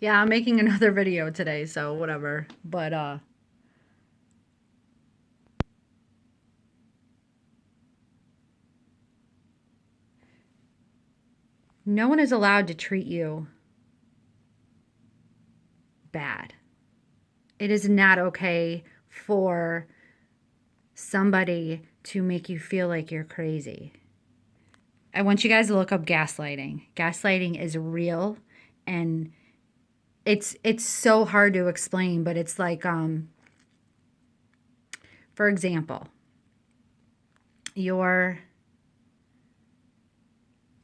Yeah, I'm making another video today, so whatever. But no one is allowed to treat you bad. It is not okay for somebody to make you feel like you're crazy. I want you guys to look up gaslighting. Gaslighting is real, and it's so hard to explain, but it's like for example, you're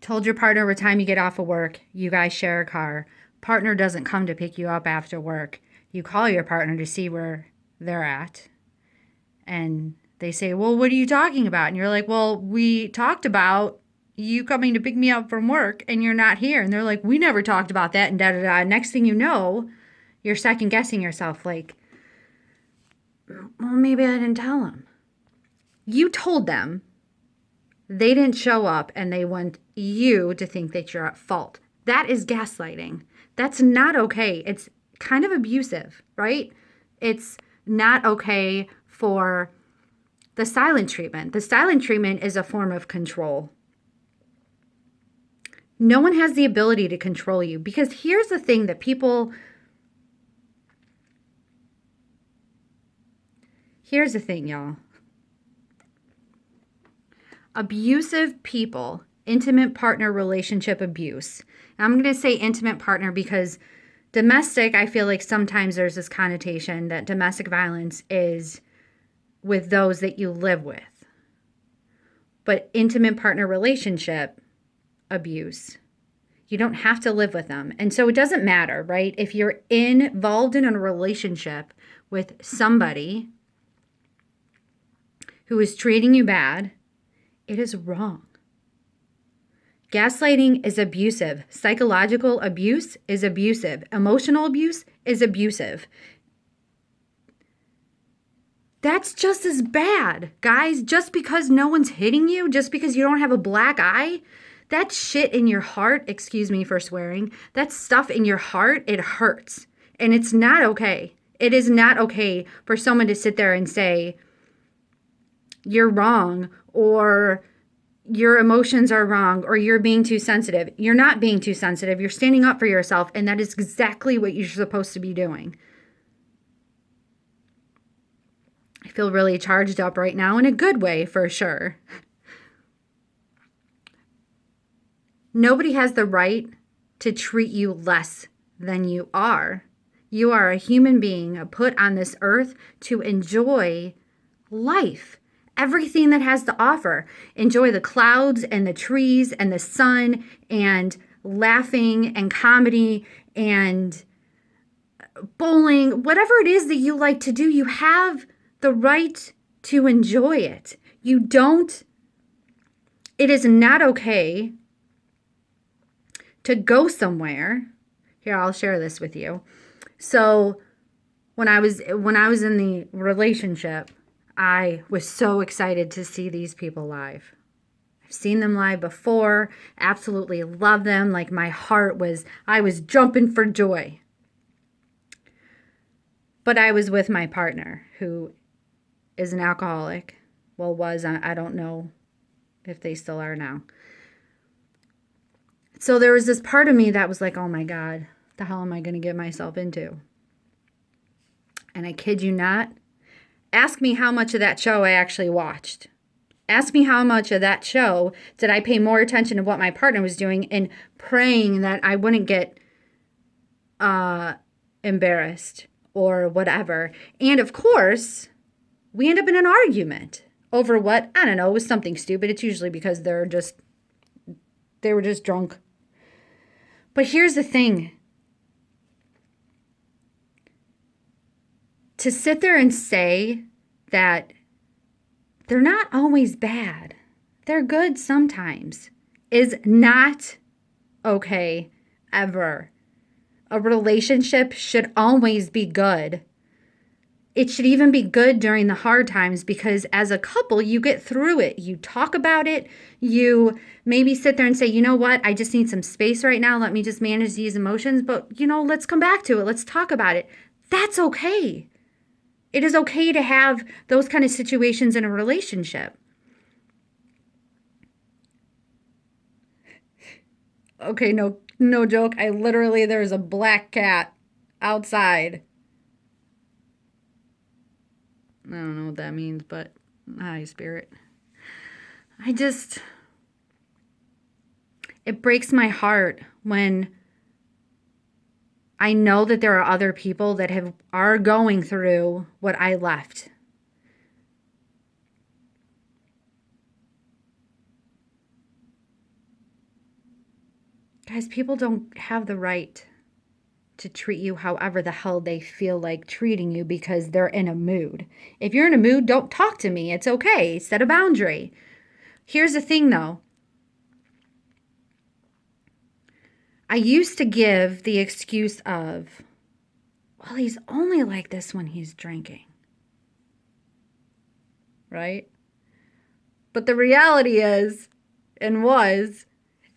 told your partner what time you get off of work, you guys share a car, partner doesn't come to pick you up after work. You call your partner to see where they're at, and they say, well, what are you talking about? And you're like, well, we talked about you coming to pick me up from work and you're not here. And they're like, we never talked about that, and da da da. Next thing you know, you're second guessing yourself, like, well, maybe I didn't tell them. You told them, they didn't show up, and they want you to think that you're at fault. That is gaslighting. That's not okay. It's kind of abusive, right? It's not okay for the silent treatment. The silent treatment is a form of control. No one has the ability to control you, because here's the thing that here's the thing, y'all. Abusive people, intimate partner relationship abuse. And I'm going to say intimate partner because domestic, I feel like sometimes there's this connotation that domestic violence is with those that you live with. But intimate partner relationship abuse, you don't have to live with them. And so it doesn't matter, right? If you're involved in a relationship with somebody who is treating you bad, it is wrong. Gaslighting is abusive. Psychological abuse is abusive. Emotional abuse is abusive. That's just as bad, guys. Just because no one's hitting you, just because you don't have a black eye, that shit in your heart, excuse me for swearing, that stuff in your heart, it hurts. And it's not okay. It is not okay for someone to sit there and say, you're wrong, or your emotions are wrong, or you're being too sensitive. You're not being too sensitive. You're standing up for yourself, and that is exactly what you're supposed to be doing. I feel really charged up right now in a good way, for sure. Nobody has the right to treat you less than you are. You are a human being put on this earth to enjoy life. Everything that has to offer. Enjoy the clouds and the trees and the sun and laughing and comedy and bowling. Whatever it is that you like to do, you have the right to enjoy it. You don't, it is not okay to go somewhere. Here, I'll share this with you. So when I was in the relationship, I was so excited to see these people live. I've seen them live before, absolutely love them. Like I was jumping for joy. But I was with my partner, who is an alcoholic. Well, was, I don't know if they still are now. So there was this part of me that was like, oh my God, the hell am I going to get myself into? And I kid you not, ask me how much of that show I actually watched. Ask me how much of that show did I pay more attention to what my partner was doing and praying that I wouldn't get embarrassed or whatever. And of course, we end up in an argument over what? I don't know, it was something stupid. It's usually because they were just drunk. But here's the thing. To sit there and say that they're not always bad, they're good sometimes, is not okay ever. A relationship should always be good. It should even be good during the hard times because as a couple, you get through it. You talk about it. You maybe sit there and say, you know what? I just need some space right now. Let me just manage these emotions. But, let's come back to it. Let's talk about it. That's okay. It is okay to have those kind of situations in a relationship. Okay, no joke. There's a black cat outside. I don't know what that means, but hi, spirit. It breaks my heart when I know that there are other people that are going through what I left. Guys, people don't have the right to treat you however the hell they feel like treating you because they're in a mood. If you're in a mood, don't talk to me. It's okay. Set a boundary. Here's the thing though. I used to give the excuse of, well, he's only like this when he's drinking. Right? But the reality is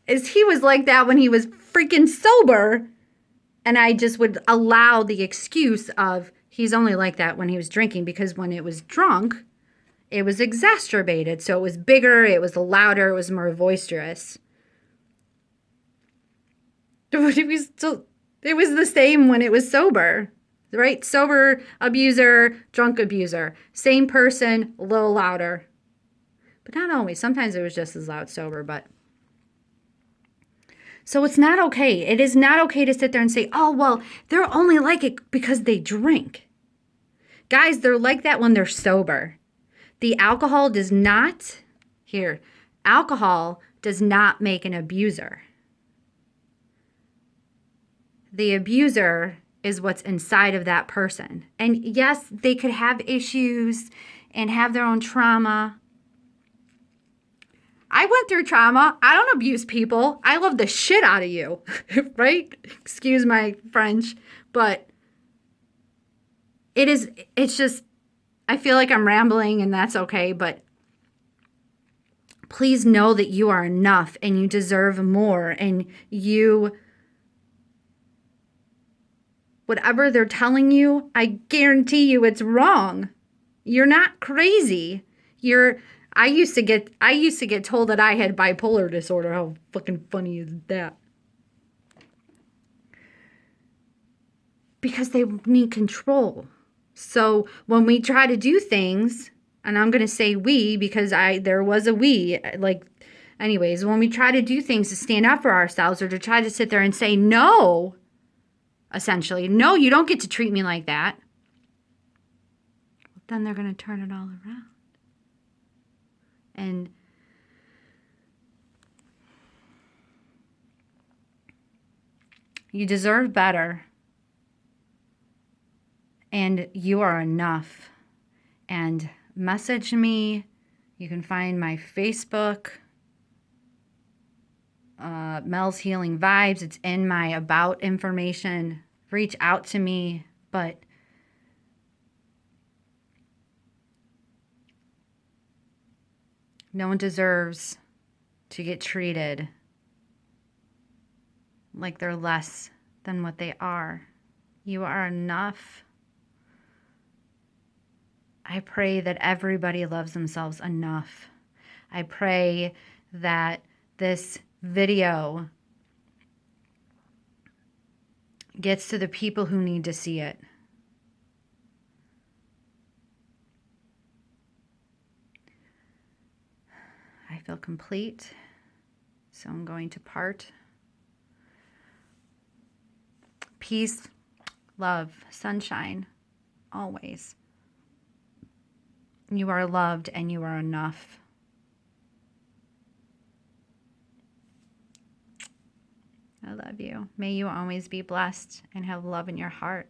he was like that when he was freaking sober. And I just would allow the excuse of he's only like that when he was drinking because when it was drunk, it was exacerbated. So it was bigger, it was louder, it was more boisterous. It was the same when it was sober, right? Sober abuser, drunk abuser. Same person, a little louder. But not always. Sometimes it was just as loud sober, but... So it's not okay. It is not okay to sit there and say, oh, well, they're only like it because they drink. Guys, they're like that when they're sober. The alcohol does not, alcohol does not make an abuser. The abuser is what's inside of that person. And yes, they could have issues and have their own trauma. I went through trauma. I don't abuse people. I love the shit out of you, right? Excuse my French, but it's just, I feel like I'm rambling and that's okay, but please know that you are enough and you deserve more and whatever they're telling you, I guarantee you it's wrong. You're not crazy. I used to get told that I had bipolar disorder. How fucking funny is that? Because they need control. So when we try to do things, and I'm going to say we because there was a we, anyways, when we try to do things to stand up for ourselves or to try to sit there and say no, essentially, no, you don't get to treat me like that. Then they're going to turn it all around. And you deserve better. And you are enough. And message me. You can find my Facebook, Mel's Healing Vibes. It's in my about information. Reach out to me. But no one deserves to get treated like they're less than what they are. You are enough. I pray that everybody loves themselves enough. I pray that this video gets to the people who need to see it. I feel complete, so I'm going to part. Peace, love, sunshine, always. You are loved and you are enough. I love you. May you always be blessed and have love in your heart.